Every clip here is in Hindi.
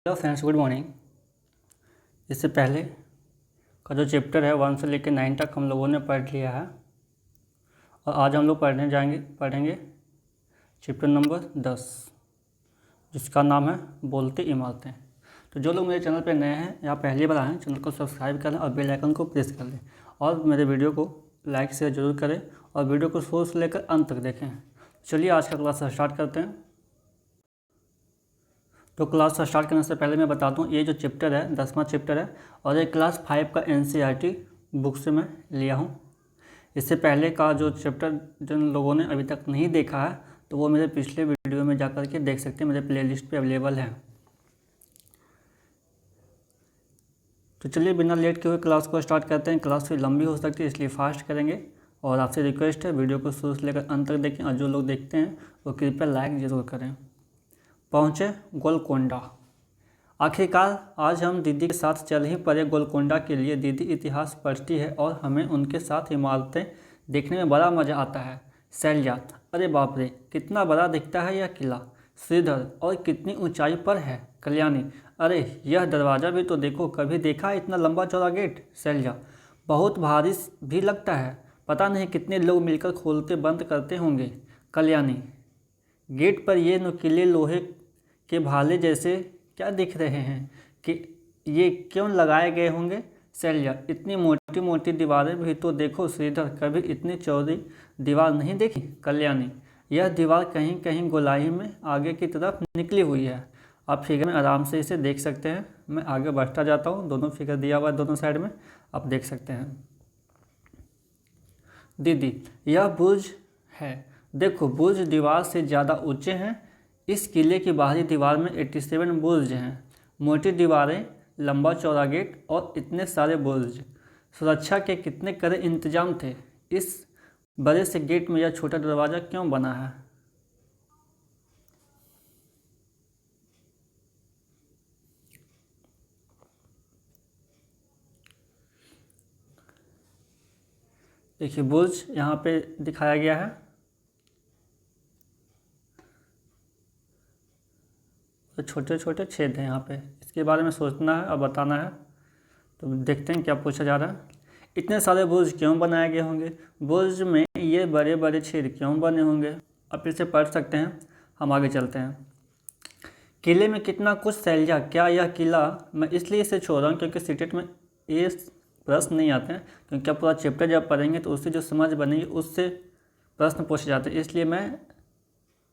Hello friends, good morning. इससे पहले का जो चैप्टर है 1 से लेकर 9 तक हम लोगों ने पढ़ लिया है और आज हम लोग पढ़ेंगे चैप्टर नंबर 10, जिसका नाम है बोलती इमारतें। तो जो लोग मेरे चैनल पर नए हैं या पहली बार आए हैं, चैनल को सब्सक्राइब कर लें और बेल आइकन को प्रेस कर लें और मेरे वीडियो को लाइक शेयर जरूर करें और वीडियो को शुरू से लेकर अंत तक देखें। चलिए आज का क्लास स्टार्ट करते हैं। तो क्लास स्टार्ट करने से पहले मैं बता दूं, ये जो चैप्टर है 10वां चैप्टर है और ये क्लास 5 का NCERT बुक से मैं लिया हूं। इससे पहले का जो चैप्टर जिन लोगों ने अभी तक नहीं देखा है तो वो मेरे पिछले वीडियो में जाकर के देख सकते हैं, मेरे प्लेलिस्ट पे अवेलेबल है। तो चलिए बिना लेट किए हुए क्लास को स्टार्ट करते हैं। क्लास फिर लंबी हो सकती है, इसलिए फास्ट करेंगे और आपसे रिक्वेस्ट है वीडियो को शुरू से लेकर अंत तक देखें और जो लोग देखते हैं वो कृपया लाइक ज़रूर करें। पहुँचे गोलकोंडा। आखिरकार आज हम दीदी के साथ चल ही पड़े गोलकोंडा के लिए। दीदी इतिहास पढ़ती है और हमें उनके साथ इमारतें देखने में बड़ा मज़ा आता है। शैलजा: अरे बाप रे, कितना बड़ा दिखता है यह किला। श्रीधर: और कितनी ऊंचाई पर है। कल्याणी: अरे यह दरवाज़ा भी तो देखो, कभी देखा है इतना लंबा चौड़ा गेट। शैलजा: बहुत भारी भी लगता है, पता नहीं कितने लोग मिलकर खोलते बंद करते होंगे। कल्याणी: गेट पर ये नुकीले लोहे के भाले जैसे क्या दिख रहे हैं कि ये क्यों लगाए गए होंगे। शैलजा: इतनी मोटी मोटी दीवारें भी तो देखो। श्रीधर: कभी इतनी चौड़ी दीवार नहीं देखी। कल्याणी: यह दीवार कहीं कहीं गोलाई में आगे की तरफ निकली हुई है। आप फिगर में आराम से इसे देख सकते हैं। मैं आगे बढ़ता जाता हूँ, दोनों फिगर दिया हुआ है दोनों साइड में, आप देख सकते हैं। दीदी: यह बुर्ज है, देखो बुर्ज दीवार से ज़्यादा ऊंचे हैं। इस किले की बाहरी दीवार में 87 बुर्ज हैं। मोटी दीवारें, लंबा चौड़ा गेट और इतने सारे बुर्ज। सुरक्षा के कितने कड़े इंतजाम थे। इस बड़े से गेट में यह छोटा दरवाज़ा क्यों बना है। देखिए बुर्ज यहाँ पे दिखाया गया है। तो छोटे छोटे छेद हैं यहाँ पे, इसके बारे में सोचना है और बताना है। तो देखते हैं क्या पूछा जा रहा है। इतने सारे बुर्ज क्यों बनाए गए होंगे। बुर्ज में ये बड़े बड़े छेद क्यों बने होंगे। आप इसे पढ़ सकते हैं। हम आगे चलते हैं। किले में कितना कुछ। शैलजा: क्या यह किला, मैं इसलिए इसे छोड़ रहा हूँ क्योंकि सीटेट में ये प्रश्न नहीं आते हैं, क्योंकि आप पूरा चैप्टर जब पढ़ेंगे तो उससे जो समझ बनेगी उससे प्रश्न पूछे जाते हैं, इसलिए मैं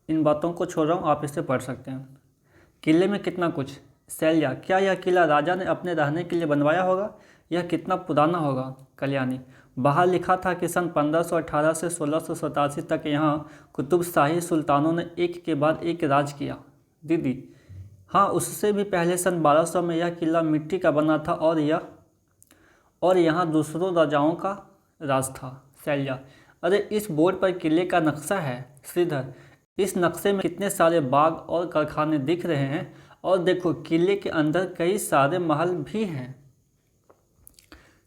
इन बातों को छोड़ रहा हूँ, आप इसे पढ़ सकते हैं। किले में कितना कुछ। शैलजा: क्या यह किला राजा ने अपने रहने के लिए बनवाया होगा। यह कितना पुराना होगा। कल्याणी: बाहर लिखा था कि सन 1518 से 1687 तक यहाँ कुतुब शाही सुल्तानों ने एक के बाद एक राज किया। दीदी: हाँ, उससे भी पहले सन 1200 में यह किला मिट्टी का बना था और यहाँ दूसरों राजाओं का राज था। शैलजा: अरे इस बोर्ड पर किले का नक्शा है। श्रीधर: इस नक्शे में कितने सारे बाग और कारखाने दिख रहे हैं और देखो किले के अंदर कई सारे महल भी हैं।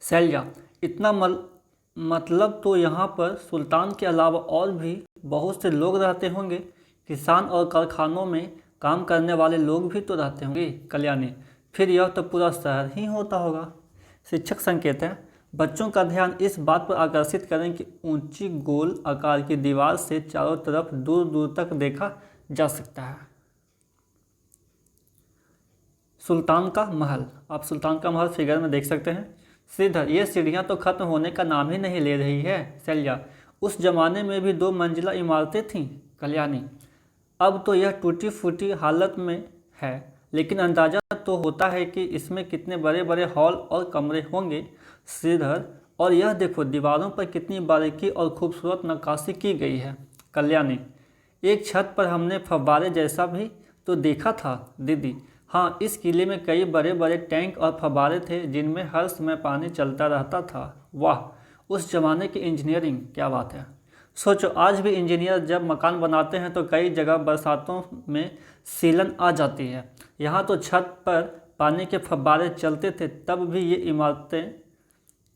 शैलजा: इतना मतलब तो यहाँ पर सुल्तान के अलावा और भी बहुत से लोग रहते होंगे। किसान और कारखानों में काम करने वाले लोग भी तो रहते होंगे। कल्याणी: फिर यह तो पूरा शहर ही होता होगा। शिक्षक संकेत है: बच्चों का ध्यान इस बात पर आकर्षित करें कि ऊंची गोल आकार की दीवार से चारों तरफ दूर दूर तक देखा जा सकता है। सुल्तान का महल, आप सुल्तान का महल फिगर में देख सकते हैं। श्रीधर: ये सीढ़ियाँ तो खत्म होने का नाम ही नहीं ले रही है। शैलजा: उस जमाने में भी 2 मंजिला इमारतें थीं। कल्याणी: अब तो यह टूटी फूटी हालत में है, लेकिन अंदाजा तो होता है कि इसमें कितने बड़े बड़े हॉल और कमरे होंगे। श्रीधर: और यह देखो दीवारों पर कितनी बारीकी और खूबसूरत नक्काशी की गई है। कल्याणी: एक छत पर हमने फव्वारे जैसा भी तो देखा था। दीदी: हाँ, इस किले में कई बड़े बड़े टैंक और फव्वारे थे जिनमें हर समय पानी चलता रहता था। वाह, उस जमाने की इंजीनियरिंग, क्या बात है। सोचो आज भी इंजीनियर जब मकान बनाते हैं तो कई जगह बरसातों में सीलन आ जाती है। यहाँ तो छत पर पानी के फव्वारे चलते थे, तब भी ये इमारतें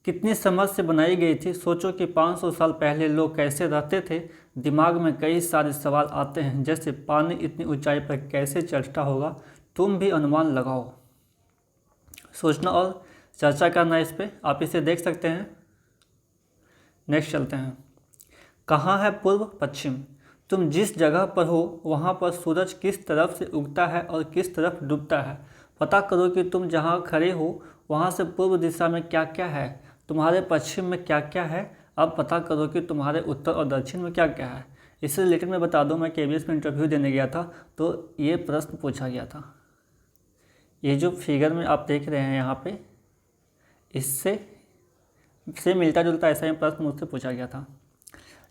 कितनी समझ से बनाई गई थी। सोचो कि 500 साल पहले लोग कैसे रहते थे। दिमाग में कई सारे सवाल आते हैं, जैसे पानी इतनी ऊंचाई पर कैसे चढ़ता होगा, तुम भी अनुमान लगाओ। सोचना और चर्चा करना इस पे, आप इसे देख सकते हैं। नेक्स्ट चलते हैं। कहाँ है पूर्व पश्चिम? तुम जिस जगह पर हो वहाँ पर सूरज किस तरफ से उगता है और किस तरफ डूबता है। पता करो कि तुम जहाँ खड़े हो वहाँ से पूर्व दिशा में क्या क्या है, तुम्हारे पश्चिम में क्या क्या है। अब पता करो कि तुम्हारे उत्तर और दक्षिण में क्या क्या है। इससे रिलेटेड मैं बता दूं, मैं KBS में इंटरव्यू देने गया था तो ये प्रश्न पूछा गया था। ये जो फिगर में आप देख रहे हैं यहाँ पे, इससे मिलता जुलता ऐसा ही प्रश्न मुझसे पूछा गया था।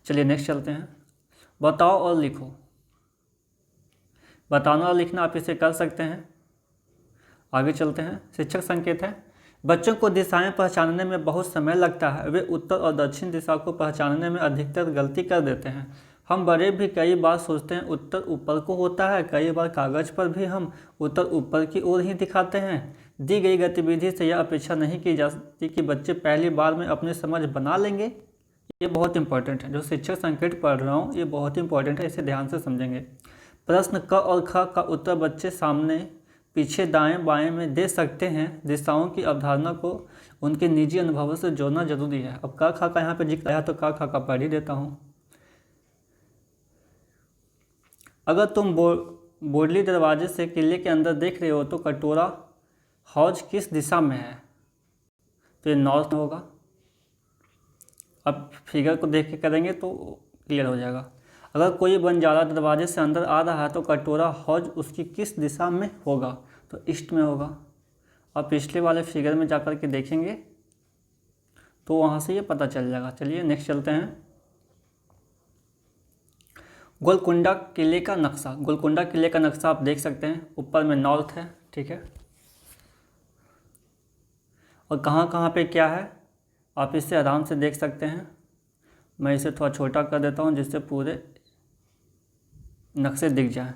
चलिए नेक्स्ट चलते हैं। बताओ और लिखो। बताना और लिखना आप इसे कर सकते हैं। आगे चलते हैं। शिक्षक संकेत है। बच्चों को दिशाएं पहचानने में बहुत समय लगता है, वे उत्तर और दक्षिण दिशा को पहचानने में अधिकतर गलती कर देते हैं। हम बड़े भी कई बार सोचते हैं उत्तर ऊपर को होता है, कई बार कागज पर भी हम उत्तर ऊपर की ओर ही दिखाते हैं। दी गई गतिविधि से यह अपेक्षा नहीं की जा सकती कि बच्चे पहली बार में अपनी समझ बना लेंगे। ये बहुत इंपॉर्टेंट है, जो शिक्षक संकेत पढ़ रहा हूँ ये बहुत इंपॉर्टेंट है, इसे ध्यान से समझेंगे। प्रश्न क और ख का उत्तर बच्चे सामने पीछे दाएं बाएं में दे सकते हैं। दिशाओं की अवधारणा को उनके निजी अनुभवों से जोड़ना जरूरी है। अब क ख का यहाँ पे जिक्र आया तो क ख का पढ़ ही देता हूँ। अगर तुम बोर्डली दरवाजे से किले के अंदर देख रहे हो तो कटोरा हौज किस दिशा में है, तो ये नॉर्थ में होगा। अब फिगर को देख के करेंगे तो क्लियर हो जाएगा। अगर कोई बंजारा दरवाजे से अंदर आ रहा है तो कटोरा हौज उसकी किस दिशा में होगा, तो ईस्ट में होगा। अब पिछले वाले फिगर में जाकर के देखेंगे तो वहाँ से ये पता चल जाएगा। चलिए नेक्स्ट चलते हैं। गोलकुंडा किले का नक्शा। गोलकुंडा किले का नक्शा आप देख सकते हैं, ऊपर में नॉर्थ है, ठीक है। और कहाँ कहाँ पे क्या है आप इसे आराम से देख सकते हैं। मैं इसे थोड़ा छोटा कर देता हूँ जिससे पूरे नक्शे दिख जाए।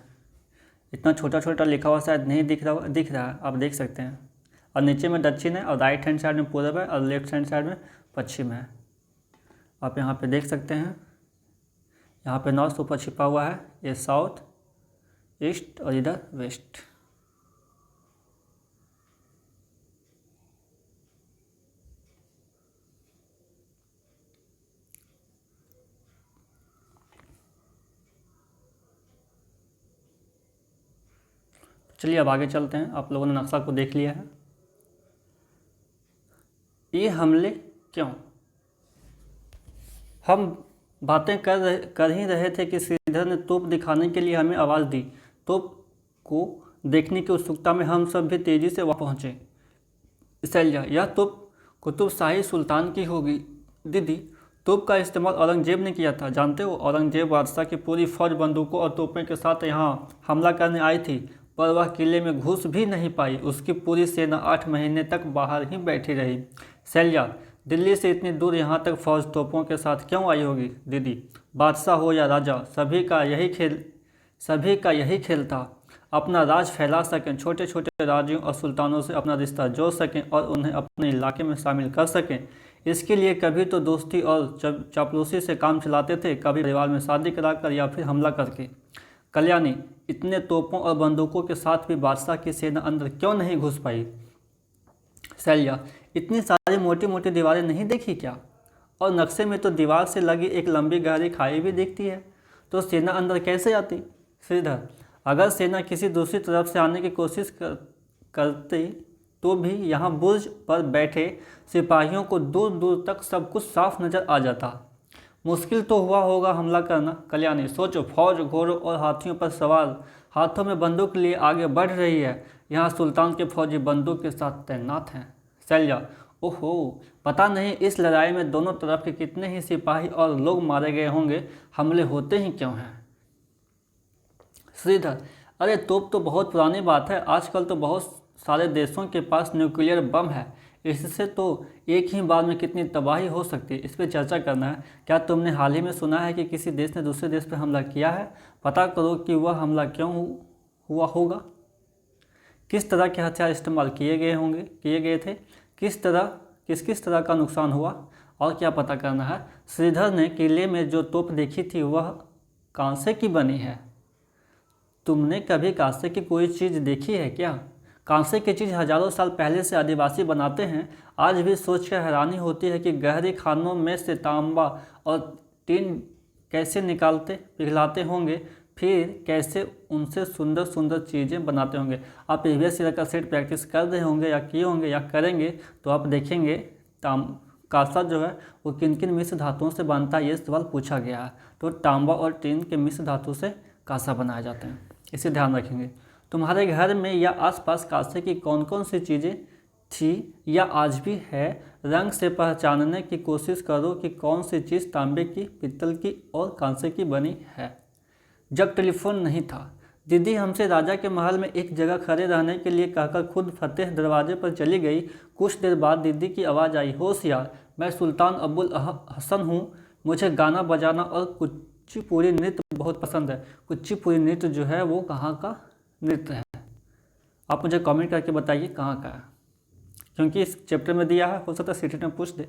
इतना छोटा छोटा लिखा हुआ शायद नहीं दिख रहा है, आप देख सकते हैं। और नीचे में दक्षिण है और राइट हैंड साइड में पूरब है और लेफ्ट हैंड साइड में पश्चिम है। आप यहाँ पे देख सकते हैं, यहाँ पे नॉर्थ ऊपर छिपा हुआ है, ये साउथ ईस्ट और इधर वेस्ट। चलिए अब आगे चलते हैं। आप लोगों ने नक्शा को देख लिया है। ये हमले क्यों? हम बातें कर ही रहे थे कि श्रीधर ने तोप दिखाने के लिए हमें आवाज़ दी। तोप को देखने की उत्सुकता में हम सब भी तेज़ी से वहाँ पहुँचे। शैलजा, यह तोप कुतुब शाही सुल्तान की होगी। दीदी, तोप का इस्तेमाल औरंगजेब ने किया था, जानते हो। औरंगजेब बादशाह की पूरी फौज बंदूकों और तोपों के साथ यहाँ हमला करने आई थी, पर वह किले में घुस भी नहीं पाई। उसकी पूरी सेना 8 महीने तक बाहर ही बैठी रही। शैलजा, दिल्ली से इतनी दूर यहाँ तक फौज तोपों के साथ क्यों आई होगी? दीदी, बादशाह हो या राजा, सभी का यही खेल था, अपना राज फैला सकें, छोटे छोटे राज्यों और सुल्तानों से अपना रिश्ता जोड़ सकें और उन्हें अपने इलाके में शामिल कर सकें। इसके लिए कभी तो दोस्ती और चापलूसी से काम चलाते थे, कभी परिवार में शादी कराकर या फिर हमला करके। कल्याणी, इतने तोपों और बंदूकों के साथ भी बादशाह की सेना अंदर क्यों नहीं घुस पाई? शैलजा, इतनी सारी मोटी मोटी दीवारें नहीं देखी क्या? और नक्शे में तो दीवार से लगी एक लंबी गहरी खाई भी दिखती है, तो सेना अंदर कैसे आती? श्रीधर, अगर सेना किसी दूसरी तरफ से आने की कोशिश करती तो भी यहाँ बुर्ज पर बैठे सिपाहियों को दूर दूर तक सब कुछ साफ नज़र आ जाता। मुश्किल तो हुआ होगा हमला करना। कल्याणी, सोचो, फौज घोड़ों और हाथियों पर सवार, हाथों में बंदूक लिए आगे बढ़ रही है। यहाँ सुल्तान के फौजी बंदूक के साथ तैनात हैं। शैलजा, ओहो, पता नहीं इस लड़ाई में दोनों तरफ के कितने ही सिपाही और लोग मारे गए होंगे, हमले होते ही क्यों हैं? श्रीधर, अरे तोप तो बहुत पुरानी बात है, आजकल तो बहुत सारे देशों के पास न्यूक्लियर बम है, इससे तो एक ही बार में कितनी तबाही हो सकती है, इस पर चर्चा करना है। क्या तुमने हाल ही में सुना है कि किसी देश ने दूसरे देश पर हमला किया है? पता करो कि वह हमला क्यों हुआ होगा, किस तरह के हथियार इस्तेमाल किए गए थे, किस तरह का नुकसान हुआ, और क्या पता करना है श्रीधर ने किले में जो तोप देखी थी वह कांसे की बनी है, तुमने कभी कांसे की कोई चीज़ देखी है क्या? कांसे की चीज़ हजारों साल पहले से आदिवासी बनाते हैं। आज भी सोचकर हैरानी होती है कि गहरी खानों में से तांबा और टीन कैसे निकालते पिघलाते होंगे, फिर कैसे उनसे सुंदर सुंदर चीज़ें बनाते होंगे। आप प्रीवियस ईयर का सेट प्रैक्टिस कर रहे होंगे या किए होंगे या करेंगे तो आप देखेंगे कांसा जो है वो किन किन मिश्र धातुओं से बनता है, ये सवाल पूछा गया है। तो तांबा और टीन के मिश्र धातु से कांसा बनाए जाते हैं, इसे ध्यान रखेंगे। तुम्हारे घर में या आसपास कांसे की कौन कौन सी चीज़ें थी या आज भी है? रंग से पहचानने की कोशिश करो कि कौन सी चीज़ तांबे की, पीतल की और कांसे की बनी है। जब टेलीफोन नहीं था, दीदी हमसे राजा के महल में एक जगह खड़े रहने के लिए कहकर खुद फतेह दरवाजे पर चली गई। कुछ देर बाद दीदी की आवाज़ आई, होशियार, मैं सुल्तान अब्बुल हसन हूँ, मुझे गाना बजाना और कुचिपुड़ी नृत्य बहुत पसंद है। कुचिपुड़ी नृत्य जो है वो कहाँ का नृत्य है? आप मुझे कमेंट करके बताइए कहाँ का है, क्योंकि इस चैप्टर में दिया है, हो सकता है सीटेट में पूछ दे।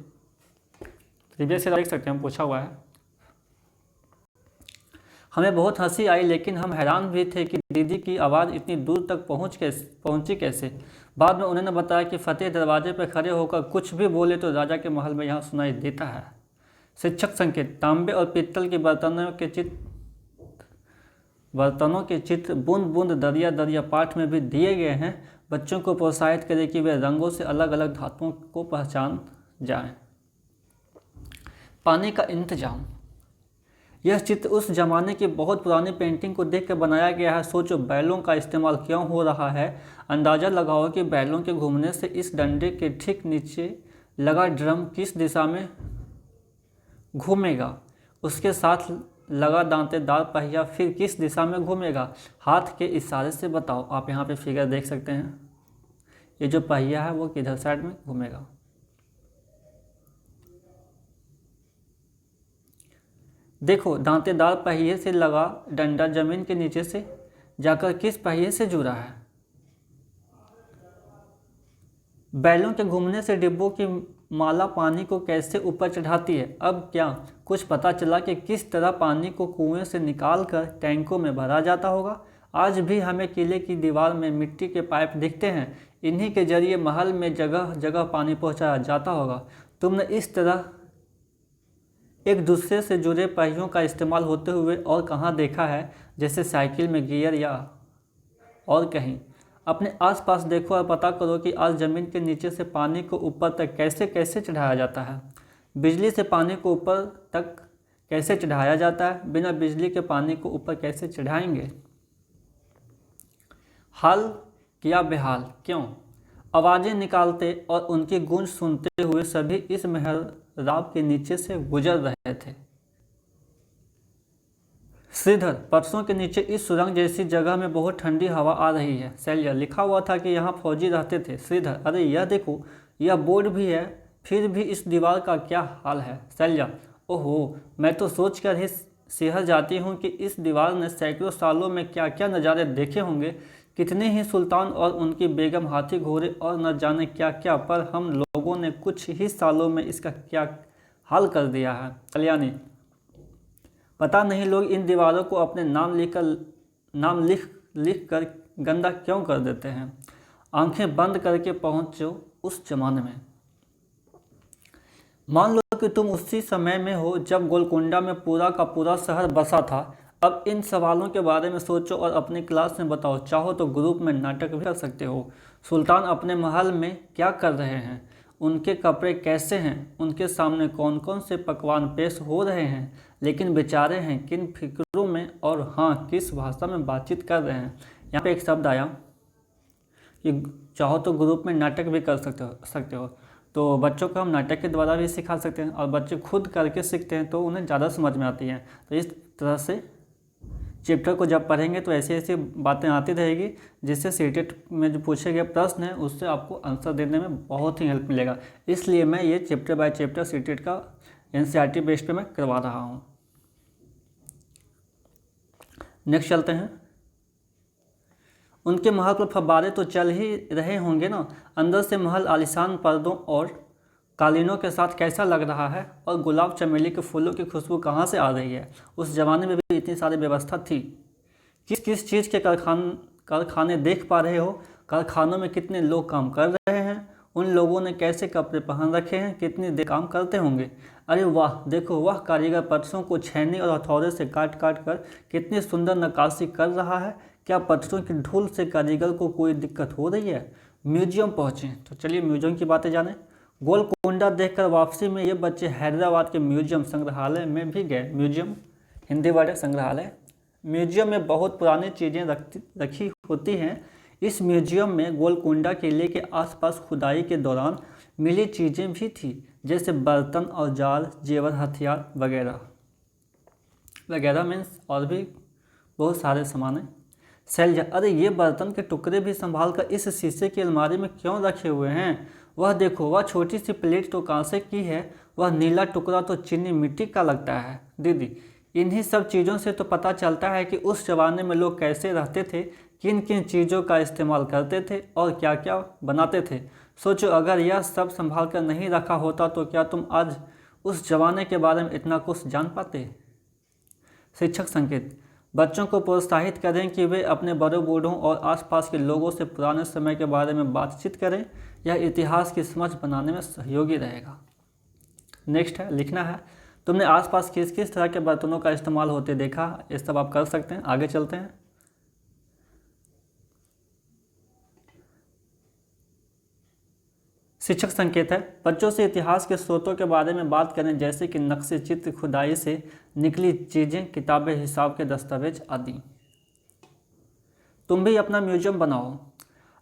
प्रीवियस से देख सकते हैं, हम पूछा हुआ है। हमें बहुत हंसी आई, लेकिन हम हैरान भी थे कि दीदी की आवाज़ इतनी दूर तक पहुंची कैसे। बाद में उन्होंने बताया कि फतेह दरवाजे पर खड़े होकर कुछ भी बोले तो राजा के महल में यहाँ सुनाई देता है। शिक्षक संकेत, तांबे और पीतल के बर्तनों के चित्र बूंद बूंद दरिया दरिया पाठ में भी दिए गए हैं। बच्चों को प्रोत्साहित करें कि वे रंगों से अलग अलग धातुओं को पहचान जाएं। पानी का इंतजाम, यह चित्र उस जमाने की बहुत पुरानी पेंटिंग को देखकर बनाया गया है। सोचो बैलों का इस्तेमाल क्यों हो रहा है। अंदाज़ा लगाओ कि बैलों के घूमने से इस डंडे के ठीक नीचे लगा ड्रम किस दिशा में घूमेगा। उसके साथ लगा दांतेदार पहिया फिर किस दिशा में घूमेगा। हाथ के इशारे से बताओ। आप यहाँ पे फिगर देख सकते हैं, ये जो पहिया है वो किधर साइड में घूमेगा। देखो, दांतेदार पहिए से लगा डंडा जमीन के नीचे से जाकर किस पहिए से जुड़ा है। बैलों के घूमने से डिब्बों की माला पानी को कैसे ऊपर चढ़ाती है। अब क्या कुछ पता चला कि किस तरह पानी को कुएं से निकालकर टैंकों में भरा जाता होगा। आज भी हमें किले की दीवार में मिट्टी के पाइप दिखते हैं, इन्हीं के जरिए महल में जगह जगह पानी पहुंचाया जाता होगा। तुमने इस तरह एक दूसरे से जुड़े पहियों का इस्तेमाल होते हुए और कहाँ देखा है, जैसे साइकिल में गियर या और कहीं। अपने आसपास देखो और पता करो कि आज ज़मीन के नीचे से पानी को ऊपर तक कैसे कैसे चढ़ाया जाता है। बिजली से पानी को ऊपर तक कैसे चढ़ाया जाता है, बिना बिजली के पानी को ऊपर कैसे चढ़ाएंगे। हाल किया बेहाल क्यों। आवाज़ें निकालते और उनकी गूंज सुनते हुए सभी इस मेहराब के नीचे से गुजर रहे थे। श्रीधर, परसों के नीचे इस सुरंग जैसी जगह में बहुत ठंडी हवा आ रही है। शैल्या, लिखा हुआ था कि यहाँ फौजी रहते थे। श्रीधर, अरे यह देखो, यह बोर्ड भी है, फिर भी इस दीवार का क्या हाल है। शैल्या, ओहो, मैं तो सोच कर ही सिहर जाती हूँ कि इस दीवार ने सैकड़ों सालों में क्या क्या नज़ारे देखे होंगे। कितने ही सुल्तान और उनकी बेगम, हाथी घोड़े और न जाने क्या क्या, पर हम लोगों ने कुछ ही सालों में इसका क्या हाल कर दिया है। कल्याणी, पता नहीं लोग इन दीवारों को अपने नाम लिख कर गंदा क्यों कर देते हैं। आंखें बंद करके पहुंचो उस जमाने में। मान लो कि तुम उसी समय में हो जब गोलकुंडा में पूरा का पूरा शहर बसा था। अब इन सवालों के बारे में सोचो और अपनी क्लास में बताओ। चाहो तो ग्रुप में नाटक भी कर सकते हो। सुल्तान अपने महल में क्या कर रहे हैं, उनके कपड़े कैसे हैं, उनके सामने कौन कौन से पकवान पेश हो रहे हैं, लेकिन बेचारे हैं किन फिक्रों में और हाँ किस भाषा में बातचीत कर रहे हैं। यहाँ पे एक शब्द आया कि चाहो तो ग्रुप में नाटक भी कर सकते हो। तो बच्चों को हम नाटक के द्वारा भी सिखा सकते हैं और बच्चे खुद करके सीखते हैं तो उन्हें ज़्यादा समझ में आती हैं। तो इस तरह से चैप्टर को जब पढ़ेंगे तो ऐसी ऐसी बातें आती रहेगी जिससे सीटेट में जो पूछे गए प्रश्न हैं उससे आपको आंसर देने में बहुत ही हेल्प मिलेगा। इसलिए मैं ये चैप्टर बाय चैप्टर सीटेट का एनसीईआरटी बेस पे मैं करवा रहा हूँ। नेक्स्ट चलते हैं। उनके महल पर फव्वारे तो चल ही रहे होंगे ना। अंदर से महल आलीशान पर्दों और कालीनों के साथ कैसा लग रहा है, और गुलाब चमेली के फूलों की खुशबू कहाँ से आ रही है। उस ज़माने में भी इतनी सारी व्यवस्था थी किस किस चीज़ के कारखाने देख पा रहे हो, कारखानों में कितने लोग काम कर रहे हैं, उन लोगों ने कैसे कपड़े पहन रखे हैं, कितनी देर काम करते होंगे। अरे वाह, देखो वह कारीगर पत्थरों को छेनी और हथौड़े से काट काट कर कितनी सुंदर नक्काशी कर रहा है। क्या पत्थरों की धूल से कारीगर को कोई दिक्कत हो रही है। म्यूजियम पहुँचे, तो चलिए म्यूजियम की बातें जानें। गोलकोंडा देखकर वापसी में ये बच्चे हैदराबाद के म्यूजियम संग्रहालय में भी गए। म्यूजियम हिंदी वर्ड है संग्रहालय। म्यूजियम में बहुत पुरानी चीज़ें रखी होती हैं। इस म्यूजियम में गोलकोंडा किले के आसपास खुदाई के दौरान मिली चीज़ें भी थी, जैसे बर्तन, औजार, जेवर, हथियार वगैरह वगैरह मीन्स और भी बहुत सारे सामान हैं। शैलजा, अरे ये बर्तन के टुकड़े भी संभाल कर इस शीशे की अलमारी में क्यों रखे हुए हैं। वह देखो, वह छोटी सी प्लेट तो कांसे की है, वह नीला टुकड़ा तो चीनी मिट्टी का लगता है। दीदी, इन्हीं सब चीज़ों से तो पता चलता है कि उस ज़माने में लोग कैसे रहते थे, किन किन चीज़ों का इस्तेमाल करते थे और क्या क्या बनाते थे। सोचो, अगर यह सब संभाल कर नहीं रखा होता तो क्या तुम आज उस ज़माने के बारे में इतना कुछ जान पाते। शिक्षक संकेत, बच्चों को प्रोत्साहित करें कि वे अपने बड़ों बूढ़ों और आसपास के लोगों से पुराने समय के बारे में बातचीत करें। यह इतिहास की समझ बनाने में सहयोगी रहेगा। नेक्स्ट है, लिखना है, तुमने आसपास किस किस तरह के बर्तनों का इस्तेमाल होते देखा। ये सब आप कर सकते हैं। आगे चलते हैं। शिक्षक संकेत है, बच्चों से इतिहास के स्रोतों के बारे में बात करें, जैसे कि नक्शे, चित्र, खुदाई से निकली चीज़ें, किताबें, हिसाब के दस्तावेज आदि। तुम भी अपना म्यूजियम बनाओ।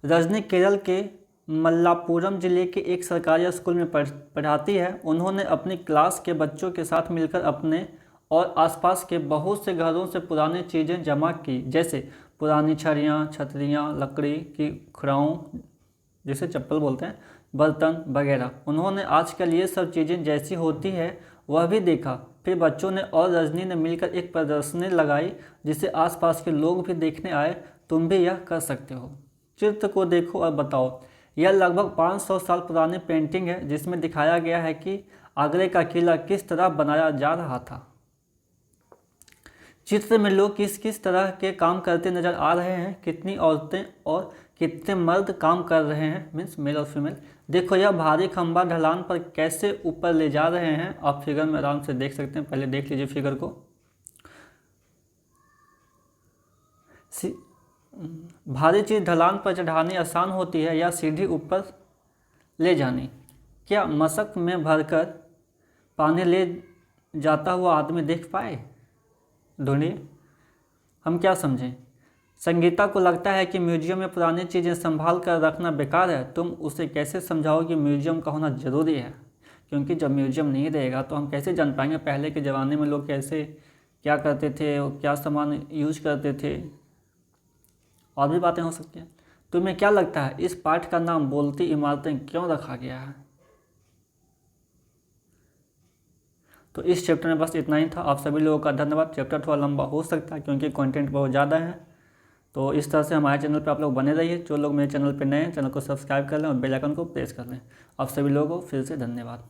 रजनी केरल के मल्लापुरम जिले के एक सरकारी स्कूल में पढ़ाती है। उन्होंने अपनी क्लास के बच्चों के साथ मिलकर अपने और आसपास के बहुत से घरों से पुरानी चीज़ें जमा की, जैसे पुरानी छड़ियाँ, छतरियाँ, लकड़ी की खुराऊँ जिसे चप्पल बोलते हैं, बर्तन वगैरह। उन्होंने आजकल ये सब चीज़ें जैसी होती है वह भी देखा। फिर बच्चों ने और रजनी ने मिलकर एक प्रदर्शनी लगाई, जिसे आसपास के लोग भी देखने आए। तुम भी यह कर सकते हो। चित्र को देखो और बताओ। यह लगभग 500 साल पुरानी पेंटिंग है, जिसमें दिखाया गया है कि आगरे का किला किस तरह बनाया जा रहा था। चित्र में लोग किस किस तरह के काम करते नजर आ रहे हैं, कितनी औरतें और कितने मर्द काम कर रहे हैं, मीन्स मेल और फीमेल। देखो, यह भारी खंभा ढलान पर कैसे ऊपर ले जा रहे हैं। आप फिगर में आराम से देख सकते हैं। पहले देख लीजिए फिगर को। भारी चीज़ ढलान पर चढ़ानी आसान होती है या सीधी ऊपर ले जानी। क्या मशक में भरकर पानी ले जाता हुआ आदमी देख पाए। ढूंढिए, हम क्या समझें। संगीता को लगता है कि म्यूजियम में पुरानी चीज़ें संभाल कर रखना बेकार है। तुम उसे कैसे समझाओ कि म्यूजियम का होना ज़रूरी है, क्योंकि जब म्यूजियम नहीं रहेगा तो हम कैसे जान पाएंगे पहले के ज़माने में लोग कैसे क्या करते थे और क्या सामान यूज करते थे। और भी बातें हो सकती हैं। तुम्हें क्या लगता है इस पाठ का नाम बोलती इमारतें क्यों रखा गया है। तो इस चैप्टर में बस इतना ही था। आप सभी लोगों का धन्यवाद। चैप्टर थोड़ा लंबा हो सकता है क्योंकि कंटेंट बहुत ज़्यादा है। तो इस तरह से हमारे चैनल पर आप लोग बने रहिए। जो लोग मेरे चैनल पर नए हैं, चैनल को सब्सक्राइब कर लें और बेल आइकन को प्रेस कर लें। आप सभी लोगों को फिर से धन्यवाद।